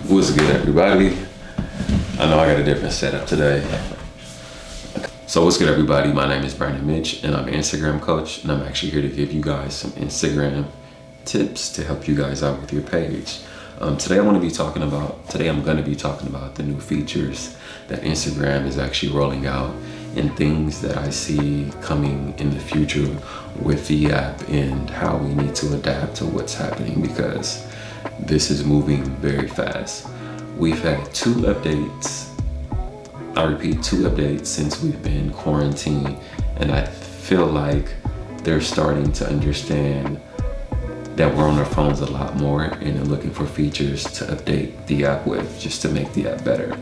What's good, everybody? I know I got a different setup today. So what's good, everybody? My name is Branden Mitch, and I'm an Instagram coach, and I'm actually here to give you guys some Instagram tips to help you guys out with your page. Today I'm going to be talking about the new features that Instagram is actually rolling out and things that I see coming in the future with the app and how we need to adapt to what's happening, because this is moving very fast. We've had two updates since we've been quarantined, and I feel like they're starting to understand that we're on our phones a lot more, and they're looking for features to update the app with, just to make the app better.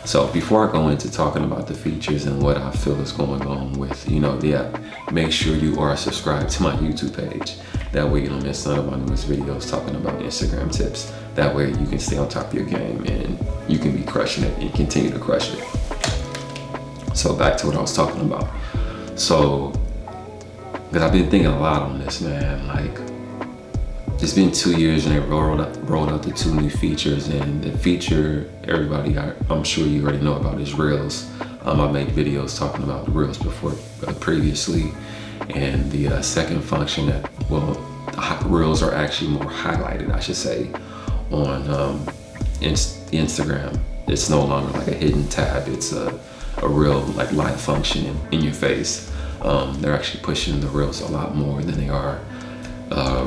So before I go into talking about the features and what I feel is going on with, the app, make sure you are subscribed to my YouTube page. That way you don't miss none of my newest videos talking about Instagram tips. That way you can stay on top of your game and you can be crushing it and continue to crush it. So back to what I was talking about. So, because I've been thinking a lot on this, man. Like, it's been 2 years and they rolled out the two new features, and the feature everybody, I'm sure you already know about, is Reels. I made videos talking about the Reels before, previously, and the second function Reels are actually more highlighted, I should say, on Instagram. It's no longer like a hidden tab. It's a real like live function in your face. They're actually pushing the Reels a lot more than they are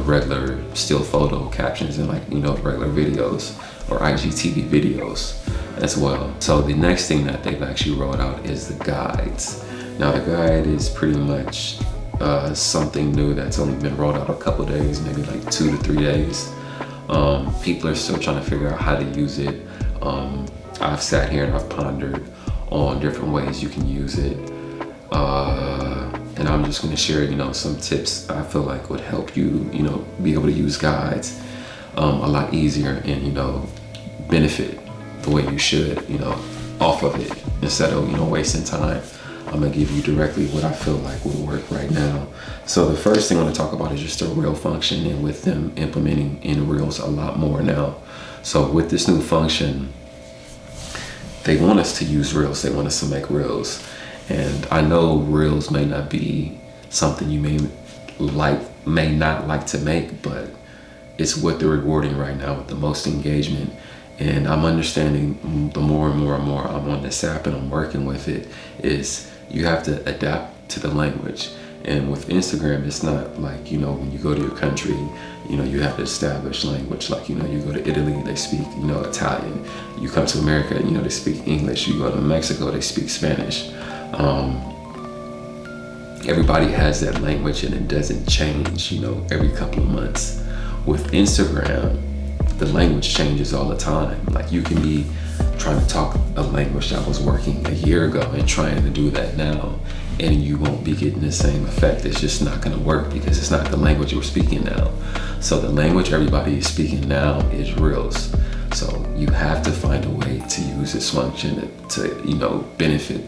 regular still photo captions and regular videos or IGTV videos as well. So the next thing that they've actually rolled out is the guides. Now the guide is pretty much something new that's only been rolled out a couple days, maybe like 2 to 3 days. People are still trying to figure out how to use it. I've sat here and I've pondered on different ways you can use it. And I'm just going to share, some tips I feel like would help you, be able to use guides a lot easier and, benefit the way you should, off of it, instead of, wasting time. I'm going to give you directly what I feel like would work right now. So the first thing I want to talk about is just the Reel function, and with them implementing in Reels a lot more now. So with this new function, they want us to use Reels. They want us to make Reels. And I know Reels may not be something you may not like to make, but it's what they're rewarding right now with the most engagement. And I'm understanding the more and more I'm on this app and I'm working with it, is you have to adapt to the language. And with Instagram, it's not like, when you go to your country, you have to establish language. Like, you go to Italy, they speak, Italian. You come to America, they speak English. You go to Mexico, they speak Spanish. Everybody has that language, and it doesn't change, every couple of months. With Instagram, the language changes all the time. Like, you can be trying to talk a language that was working a year ago and trying to do that now, and you won't be getting the same effect. It's just not going to work because it's not the language you're speaking now. So the language everybody is speaking now is Reels. So you have to find a way to use this function to benefit.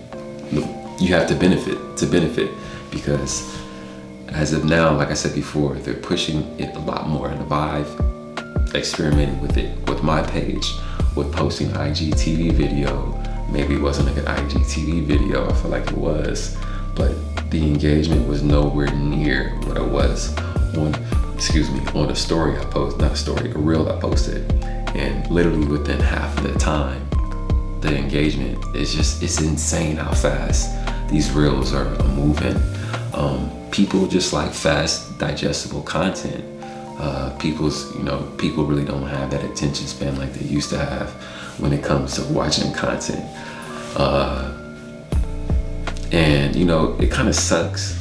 You have to benefit, because as of now, like I said before, they're pushing it a lot more. And I've experimented with it with my page, with posting an IGTV video. Maybe it wasn't like an IGTV video, I feel like it was, but the engagement was nowhere near what it was on a story I posted, a reel I posted. And literally within half of the time, the engagement it's insane how fast these reels are moving. People just like fast, digestible content. People really don't have that attention span like they used to have when it comes to watching content. And it kind of sucks,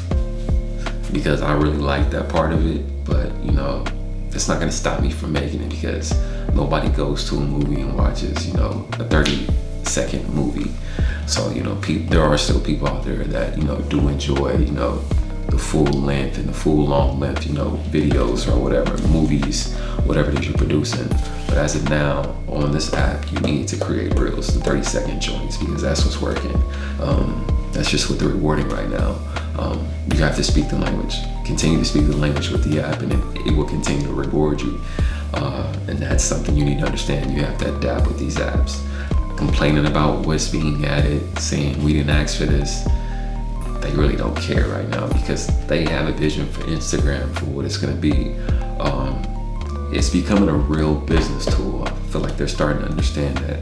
because I really like that part of it, but it's not going to stop me from making it, because nobody goes to a movie and watches a 30-second movie. So there are still people out there that do enjoy the full length and the full long length videos or whatever, movies, whatever it is you're producing. But as of now, on this app, you need to create Reels, the 30-second joints, because that's what's working. That's just what they're rewarding right now. You have to speak the language. Continue to speak the language with the app, and it will continue to reward you. And that's something you need to understand. You have to adapt with these apps. Complaining about what's being added, saying we didn't ask for this, they really don't care right now because they have a vision for Instagram for what it's going to be. It's becoming a real business tool. I feel like they're starting to understand that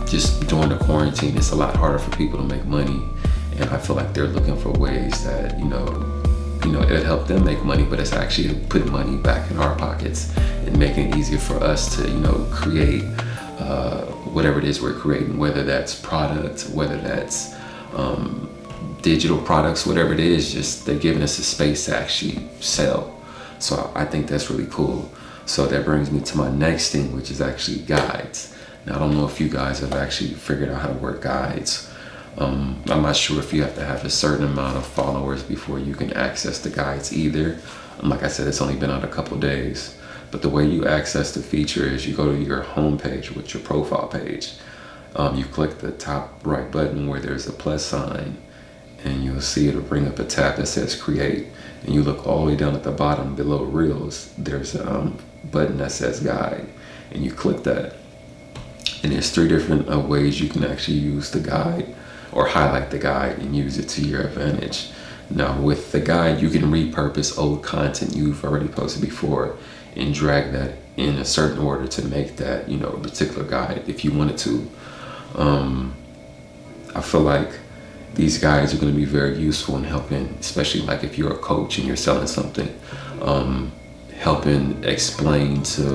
just during the quarantine, it's a lot harder for people to make money. And I feel like they're looking for ways that, it'll help them make money, but it's actually putting money back in our pockets and making it easier for us to, create whatever it is we're creating, whether that's products, whether that's digital products, whatever it is, just they're giving us a space to actually sell. So I think that's really cool. So that brings me to my next thing, which is actually guides. Now, I don't know if you guys have actually figured out how to work guides. I'm not sure if you have to have a certain amount of followers before you can access the guides either. Like I said, it's only been out a couple days. But the way you access the feature is you go to your home page, with your profile page. You click the top right button where there's a plus sign, and you'll see it'll bring up a tab that says create. And you look all the way down at the bottom below Reels, there's a button that says guide, and you click that. And there's 3 different ways you can actually use the guide or highlight the guide and use it to your advantage. Now with the guide, you can repurpose old content you've already posted before and drag that in a certain order to make that, a particular guide if you wanted to. I feel like these guides are going to be very useful in helping, especially like if you're a coach and you're selling something, helping explain to,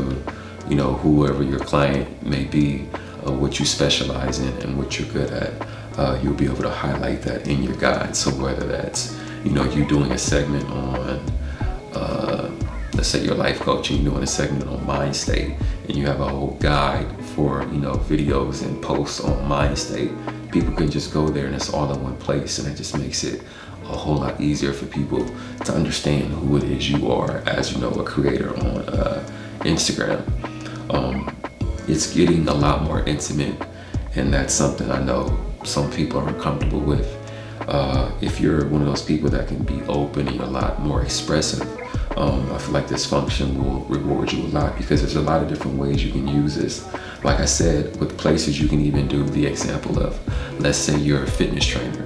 whoever your client may be, what you specialize in and what you're good at. You'll be able to highlight that in your guide. So whether that's, you doing a segment on, let's say you're a life coach and you're doing a segment on mind state, and you have a whole guide for, videos and posts on mind state, people can just go there and it's all in one place, and it just makes it a whole lot easier for people to understand who it is you are as, a creator on Instagram. It's getting a lot more intimate, and that's something I know some people are uncomfortable with. If you're one of those people that can be open and you're a lot more expressive, I feel like this function will reward you a lot because there's a lot of different ways you can use this. Like I said, with places you can even do the example of, let's say you're a fitness trainer,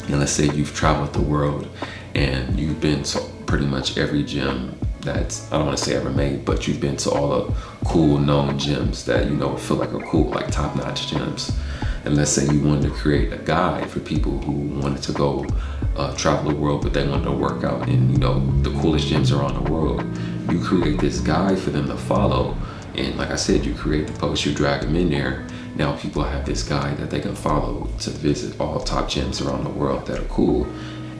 and let's say you've traveled the world and you've been to pretty much every gym that's, I don't want to say ever made, but you've been to all the cool known gyms that, feel like are cool, like top-notch gyms. And let's say you wanted to create a guide for people who wanted to go travel the world, but they wanted to work out in, the coolest gyms around the world. You create this guide for them to follow. And like I said, you create the post, you drag them in there. Now people have this guide that they can follow to visit all top gyms around the world that are cool.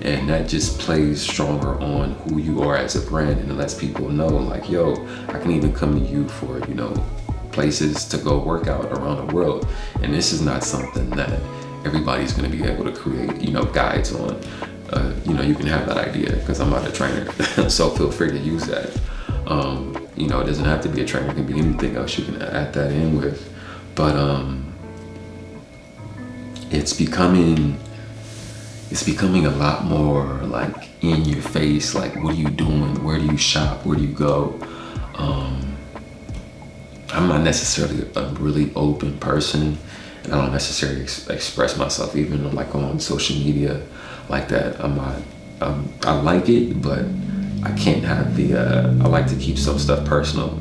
And that just plays stronger on who you are as a brand, and it lets people know, like, yo, I can even come to you for, places to go work out around the world. And this is not something that everybody's going to be able to create, guides on. You can have that idea because I'm not a trainer, so feel free to use that. It doesn't have to be a trainer, it can be anything else you can add that in with. But it's becoming a lot more like in your face, like what are you doing, where do you shop, where do you go. I'm not necessarily a really open person, and I don't necessarily express myself even like on social media like that. I like it, but I can't have I like to keep some stuff personal,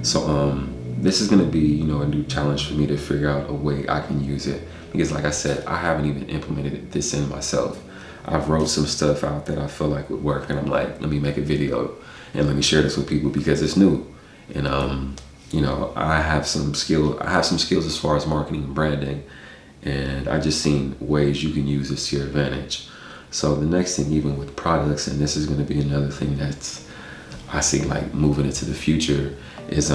So this is gonna be, a new challenge for me to figure out a way I can use it. Because like I said, I haven't even implemented this in myself. I've wrote some stuff out that I feel like would work, and I'm like, let me make a video and let me share this with people because it's new. And I have some skills as far as marketing and branding, and I just seen ways you can use this to your advantage. So the next thing, even with products, and this is going to be another thing that's I see like moving into the future, is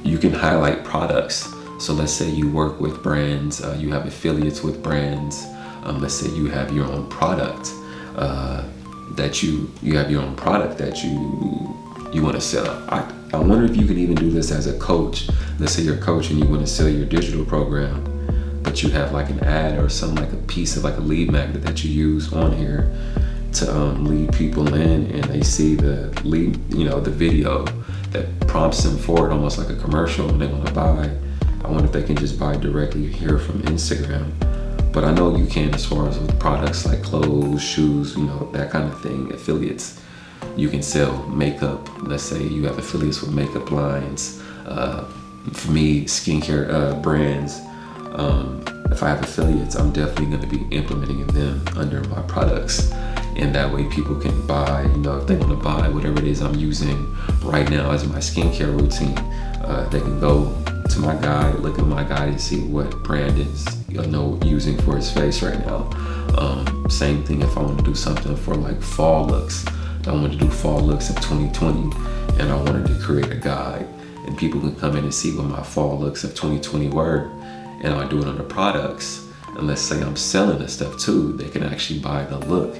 you can highlight products. So let's say you work with brands, you have affiliates with brands. Let's say you have your own product that you have your own product that you want to sell. I wonder if you can even do this as a coach. Let's say you're a coach and you want to sell your digital program, but you have like an ad or some like a piece of like a lead magnet that you use on here, to lead people in, and they see the video that prompts them forward, almost like a commercial, and they want to buy. I wonder if they can just buy directly here from Instagram. But I know you can, as far as with products like clothes, shoes, that kind of thing, affiliates. You can sell makeup. Let's say you have affiliates with makeup lines. For me, skincare brands. If I have affiliates, I'm definitely going to be implementing them under my products. And that way people can buy, if they want to buy whatever it is I'm using right now as my skincare routine, they can go to my guide, look at my guide and see what brand is using for his face right now. Same thing if I want to do something for like fall looks. I wanted to do fall looks of 2020, and I wanted to create a guide, and people can come in and see what my fall looks of 2020 were, and I do it under products. And let's say I'm selling this stuff too, they can actually buy the look.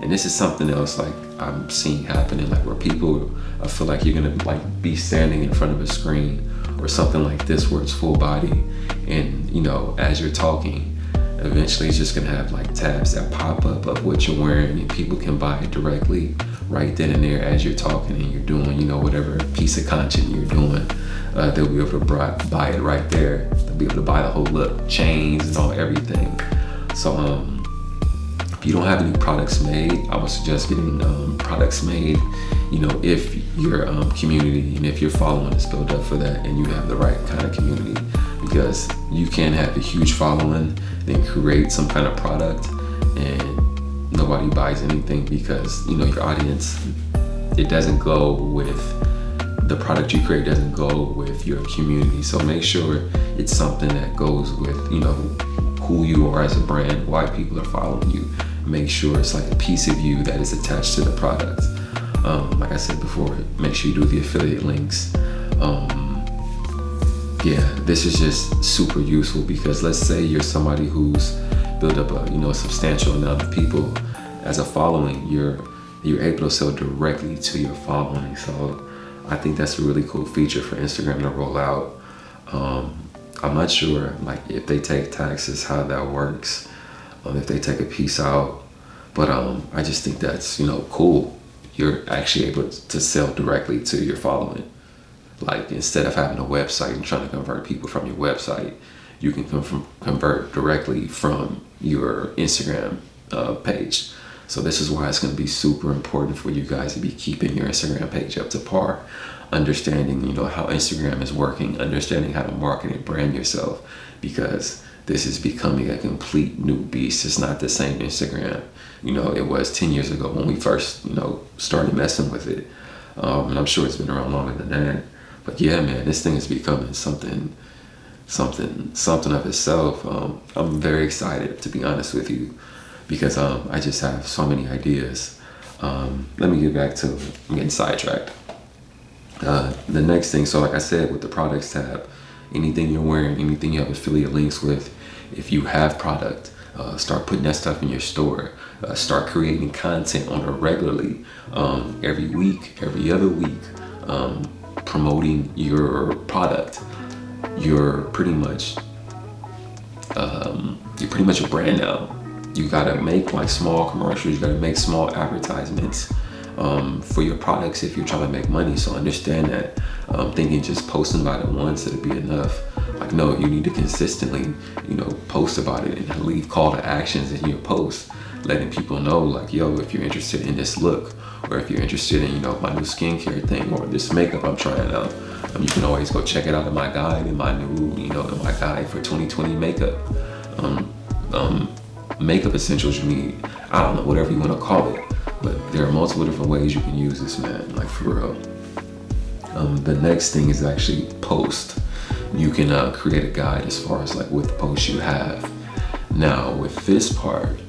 And this is something else like I'm seeing happening, like where people, I feel like you're gonna like be standing in front of a screen or something like this where it's full body, and as you're talking, eventually it's just gonna have like tabs that pop up of what you're wearing, and people can buy it directly right then and there as you're talking and you're doing whatever piece of content you're doing. They'll be able to buy it right there. They'll be able to buy the whole look, chains and all, everything. So if you don't have any products made, I would suggest getting products made, if your community and if your following is built up for that and you have the right kind of community. Because you can have a huge following, then create some kind of product and nobody buys anything because, your audience, it doesn't go with the product you create, doesn't go with your community. So make sure it's something that goes with, who you are as a brand, why people are following you. Make sure it's like a piece of you that is attached to the product. Like I said before, make sure you do the affiliate links. This is just super useful because let's say you're somebody who's built up a substantial amount of people as a following. You're able to sell directly to your following. So I think that's a really cool feature for Instagram to roll out. I'm not sure like if they take taxes, how that works, if they take a piece out, but I just think that's cool. You're actually able to sell directly to your following. Like instead of having a website and trying to convert people from your website, you can convert directly from your Instagram page. So this is why it's going to be super important for you guys to be keeping your Instagram page up to par, understanding how Instagram is working, understanding how to market and brand yourself, because this is becoming a complete new beast. It's not the same Instagram it was 10 years ago when we first started messing with it, and I'm sure it's been around longer than that. But yeah, man, this thing is becoming something of itself. I'm very excited, to be honest with you, because I just have so many ideas. Let me get back to, I'm getting sidetracked. The next thing, so like I said, with the products tab, anything you're wearing, anything you have affiliate links with, if you have product, start putting that stuff in your store. Start creating content on it regularly, every week, every other week, promoting your product. You're pretty much a brand now. You gotta make like small commercials, you gotta make small advertisements for your products if you're trying to make money. So understand that. Thinking just posting about it once, it'll be enough. Like, no, you need to consistently, post about it and leave call to actions in your post, letting people know like, yo, if you're interested in this look, or if you're interested in, my new skincare thing, or this makeup I'm trying out, you can always go check it out in my guide, in my new, in my guide for 2020 makeup. Makeup essentials you need, I don't know, whatever you want to call it, but there are multiple different ways you can use this, man, like for real. The next thing is actually post. You can create a guide as far as like what the posts you have. Now with this part,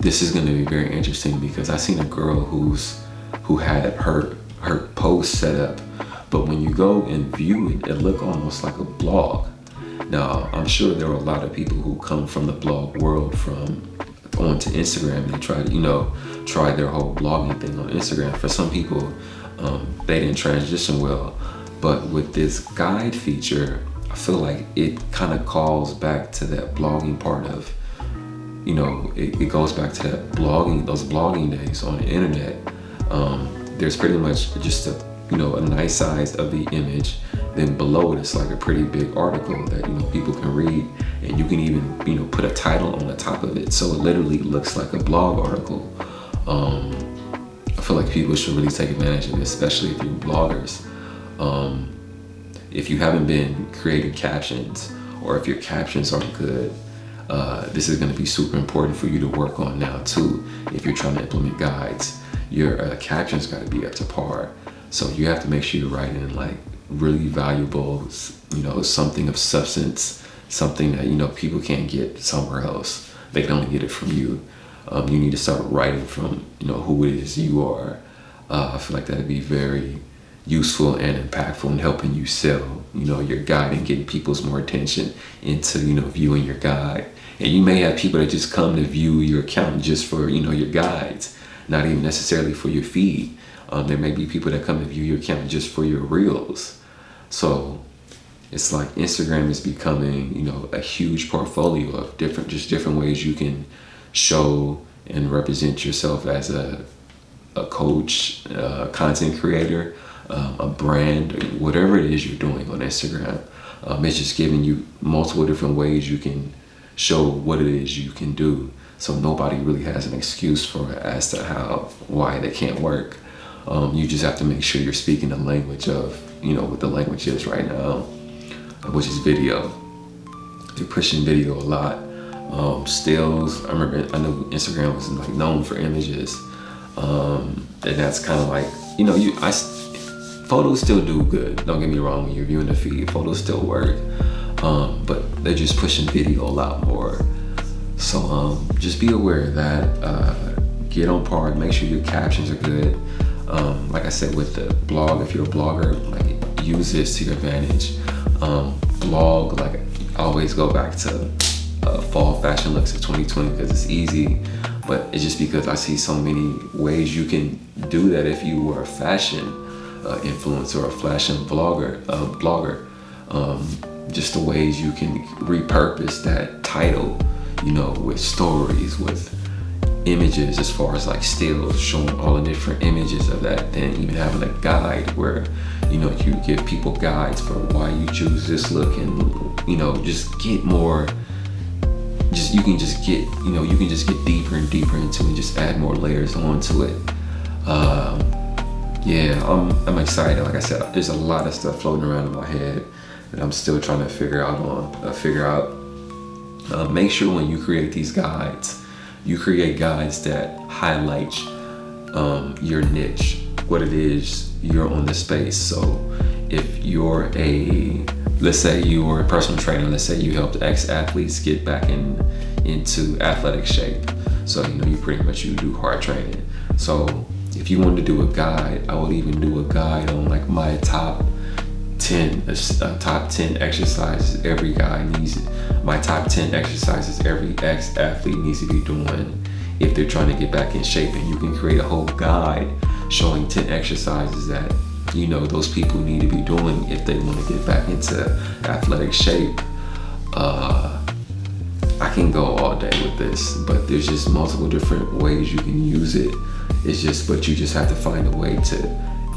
this is going to be very interesting because I seen a girl who had her post set up, but when you go and view it, it looked almost like a blog. Now I'm sure there were a lot of people who come from the blog world onto Instagram and they try to try their whole blogging thing on Instagram. For some people, they didn't transition well, but with this guide feature, I feel like it kind of calls back to that blogging part of it goes back to that those blogging days on the internet. There's pretty much just a nice size of the image. Then below it, it's like a pretty big article that people can read, and you can even put a title on the top of it, so it literally looks like a blog article. I feel like people should really take advantage of it, especially if you're bloggers. If you haven't been creating captions, or if your captions aren't good, this is going to be super important for you to work on now too. If you're trying to implement guides, your captions got to be up to par. So you have to make sure you write in like really valuable, something of substance, something that people can't get somewhere else. They can only get it from you. You need to start writing from who it is you are. I feel like that'd be very useful and impactful in helping you sell your guide and getting people's more attention into viewing your guide. And you may have people that just come to view your account just for your guides, not even necessarily for your feed. There may be people that come to view your account just for your reels. So it's like Instagram is becoming a huge portfolio of different ways you can show and represent yourself as a coach, content creator, a brand, whatever it is you're doing on Instagram. It's just giving you multiple different ways you can show what it is you can do, so nobody really has an excuse for it as to why they can't work. You just have to make sure you're speaking the language of what the language is right now, which is video. They're pushing video a lot. Stills, I know Instagram was like known for images, and that's kind of like photos still do good, don't get me wrong. When you're viewing the feed, photos still work, but they're just pushing video a lot more. So just be aware of that. Get on par, make sure your captions are good. Like I said, with the blog, if you're a blogger, like use this to your advantage. Blog, like I always go back to fall fashion looks of 2020 because it's easy, but it's just because I see so many ways you can do that if you were a fashion influencer or a fashion blogger. Just the ways you can repurpose that title, with stories, with images, as far as like stills, showing all the different images of that, then even having a guide where you give people guides for why you choose this look, and just get more. You can just get deeper and deeper into it and just add more layers onto it. I'm excited. Like I said, there's a lot of stuff floating around in my head that I'm still trying to figure out. Make sure when you create these guides, you create guides that highlight your niche, what it is you're on the space. So if you're let's say you're a personal trainer, let's say you helped ex-athletes get back into athletic shape. So you do hard training. So if you wanted to do a guide, I would even do a guide on like my top 10 exercises every guy needs. My top 10 exercises every ex-athlete needs to be doing if they're trying to get back in shape. And you can create a whole guide showing 10 exercises that those people need to be doing if they want to get back into athletic shape. I can go all day with this, but there's just multiple different ways you can use it. But you just have to find a way to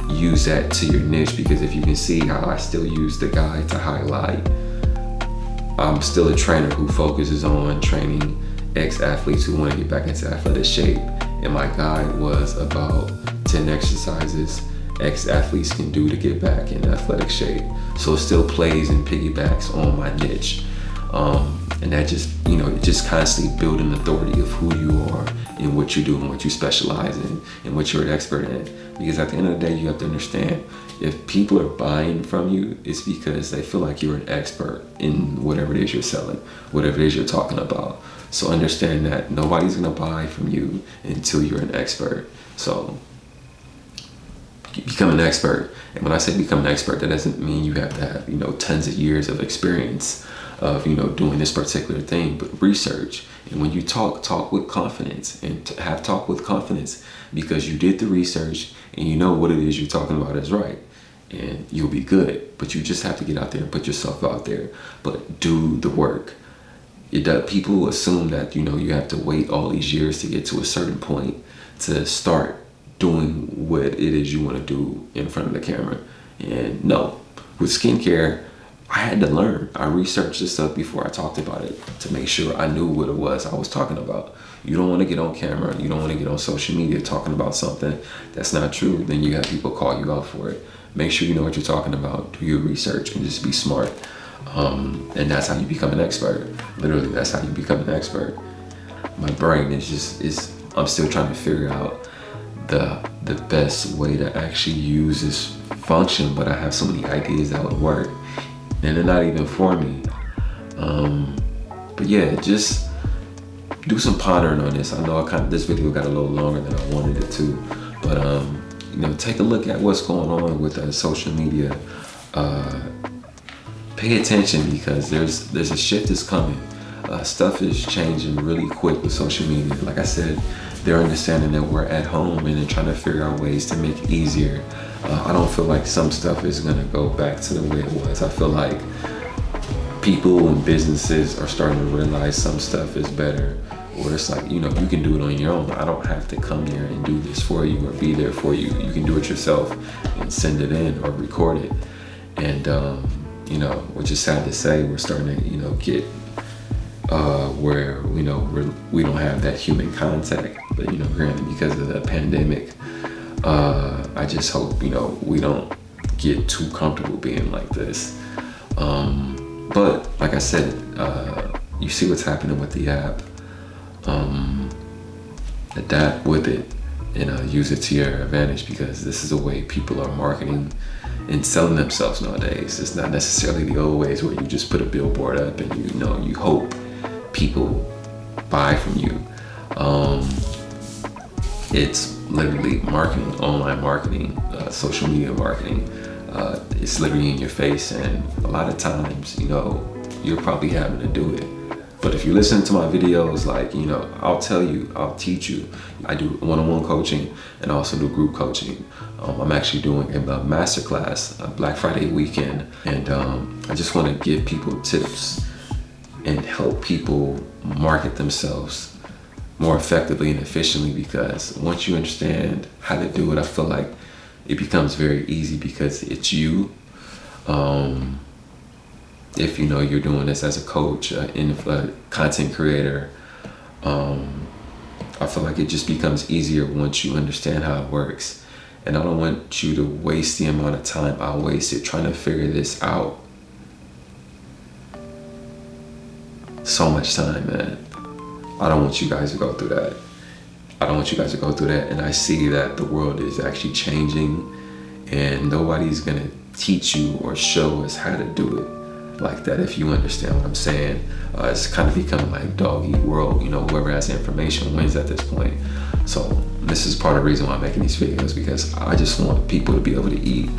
use that to your niche, because if you can see how I still use the guide to highlight, I'm still a trainer who focuses on training ex-athletes who want to get back into athletic shape, and my guide was about 10 exercises ex-athletes can do to get back in athletic shape. So it still plays and piggybacks on my niche, and that just constantly building authority of who you are and what you do and what you specialize in and what you're an expert in. Because at the end of the day, you have to understand, if people are buying from you, it's because they feel like you're an expert in whatever it is you're selling, whatever it is you're talking about. So understand that nobody's gonna buy from you until you're an expert. So become an expert. And when I say become an expert, that doesn't mean you have to have tons of years of experience of doing this particular thing, but research. And when you talk with confidence, and talk with confidence because you did the research and you know what it is you're talking about is right, and you'll be good. But you just have to get out there and put yourself out there, but do the work. People assume that, you know, you have to wait all these years to get to a certain point to start doing what it is you want to do in front of the camera. And no, with skincare, I had to learn. I researched this stuff before I talked about it to make sure I knew what it was I was talking about. You don't want to get on camera, you don't want to get on social media talking about something that's not true. Then you have people call you out for it. Make sure you know what you're talking about, do your research, and just be smart. And that's how you become an expert. Literally, that's how you become an expert. My brain I'm still trying to figure out the best way to actually use this function, but I have so many ideas that would work, and they're not even for me. But yeah, just do some pondering on this. I know this video got a little longer than I wanted it to, but you know, take a look at what's going on with social media. Pay attention, because there's a shift that's coming. Stuff is changing really quick with social media. Like I said, they're understanding that we're at home and they're trying to figure out ways to make it easier. I don't feel like some stuff is gonna go back to the way it was. I feel like people and businesses are starting to realize some stuff is better, or it's like, you know, you can do it on your own. I don't have to come here and do this for you or be there for you. You can do it yourself and send it in or record it. And you know, which is sad to say, we're starting to, you know, get where, you know, we don't have that human contact. But, you know, granted, because of the pandemic, I just hope, you know, we don't get too comfortable being like this. But like I said, you see what's happening with the app. Adapt with it and use it to your advantage, because this is the way people are marketing and selling themselves nowadays. It's not necessarily the old ways where you just put a billboard up and you hope people buy from you. It's literally marketing, online marketing, social media marketing. It's literally in your face, and a lot of times, you know, you're probably having to do it. But if you listen to my videos, like, you know, I'll tell you, I'll teach you. I do one-on-one coaching and also do group coaching. I'm actually doing a Masterclass Black Friday weekend. And I just want to give people tips and help people market themselves more effectively and efficiently, because once you understand how to do it, I feel like it becomes very easy, because it's you. If you know you're doing this as a coach, a content creator, I feel like it just becomes easier once you understand how it works. And I don't want you to waste the amount of time I wasted trying to figure this out. So much time, man. I don't want you guys to go through that. I don't want you guys to go through that. And I see that the world is actually changing, and nobody's gonna teach you or show us how to do it like that, if you understand what I'm saying. It's kind of becoming like dog eat world, you know, whoever has the information wins at this point. So this is part of the reason why I'm making these videos, because I just want people to be able to eat.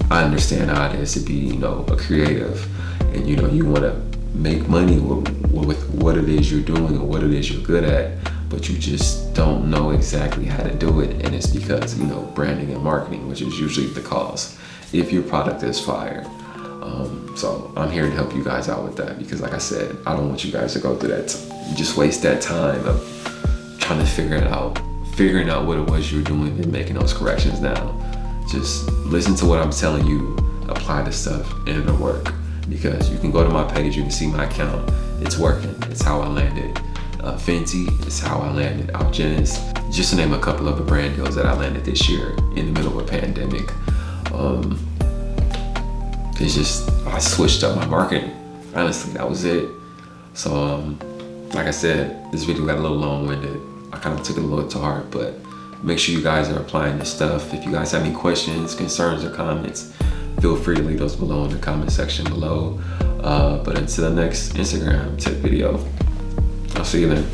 I understand how it is to be, you know, a creative, and you know, you want to make money with what it is you're doing or what it is you're good at, but you just don't know exactly how to do it. And it's because, you know, branding and marketing, which is usually the cause if your product is fire. So I'm here to help you guys out with that, because like I said, I don't want you guys to go through that, just waste that time of trying to figuring out what it was you're doing and making those corrections now. Just listen to what I'm telling you, apply the stuff, and it'll work. Because you can go to my page, you can see my account, it's working. It's how I landed Fenty, it's how I landed Algenis, just to name a couple of the brand deals that I landed this year in the middle of a pandemic. It's just, I switched up my marketing. Honestly, that was it. So, like I said, this video got a little long-winded. I kind of took it a little to heart, but make sure you guys are applying this stuff. If you guys have any questions, concerns, or comments, feel free to leave those below in the comment section below. But until the next Instagram tip video, I'll see you then.